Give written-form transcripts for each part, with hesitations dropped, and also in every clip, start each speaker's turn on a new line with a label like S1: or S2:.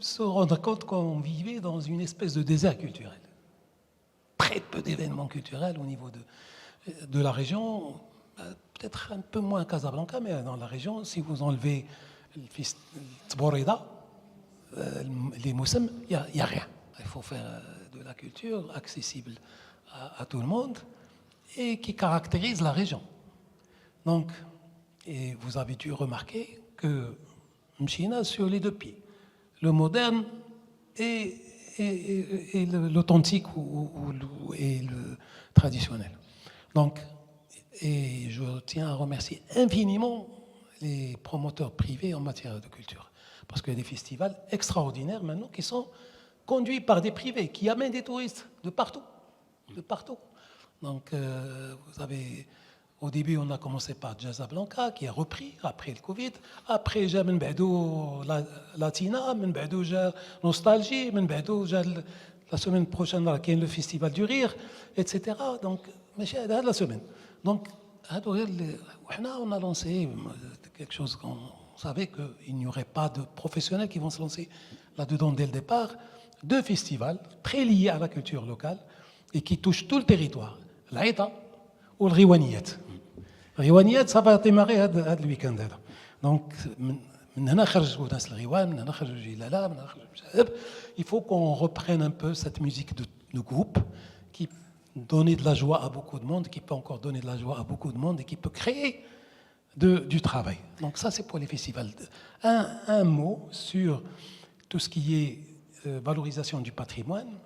S1: se rendre compte qu'on vivait dans une espèce de désert culturel. Très peu d'événements culturels au niveau de la région, peut-être un peu moins à Casablanca, mais dans la région, si vous enlevez le Tborida, les Moussem, il n'y a rien. Il faut faire de la culture accessible à tout le monde et qui caractérise la région. Donc, et vous avez dû remarquer que Mchina sur les deux pieds, le moderne et l'authentique et le traditionnel. Donc, et je tiens à remercier infiniment les promoteurs privés en matière de culture. Parce qu'il y a des festivals extraordinaires maintenant qui sont conduits par des privés, qui amènent des touristes de partout. De partout. Donc, vous avez... Au début, on a commencé par Casablanca, qui a repris après le Covid. Après, j'ai la Latina, j'ai Nostalgie, la semaine prochaine, il y a le Festival du Rire, etc. Donc, c'est la semaine. Donc, on a lancé quelque chose qu'on savait qu'il n'y aurait pas de professionnels qui vont se lancer là-dedans dès le départ. 2 festivals très liés à la culture locale et qui touchent tout le territoire. L'Aïta ou le Riwaniyat. Le Riwaniyat, ça va démarrer le week-end. Donc, il faut qu'on reprenne un peu cette musique de groupe qui donne de la joie à beaucoup de monde, qui peut encore donner de la joie à beaucoup de monde et qui peut créer du travail. Donc ça, c'est pour les festivals. Un mot sur tout ce qui est valorisation du patrimoine,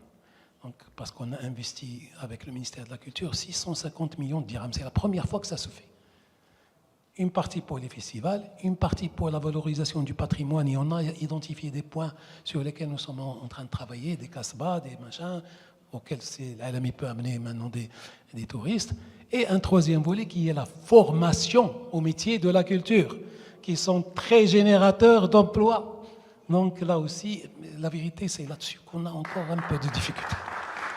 S1: donc, parce qu'on a investi avec le ministère de la Culture 650 millions de dirhams. C'est la première fois que ça se fait. Une partie pour les festivals, une partie pour la valorisation du patrimoine, et on a identifié des points sur lesquels nous sommes en train de travailler, des casbahs, des machins, auxquels l'ALMI peut amener maintenant des touristes, et un troisième volet qui est la formation au métier de la culture, qui sont très générateurs d'emplois. Donc là aussi, la vérité, c'est là-dessus qu'on a encore un peu de difficultés.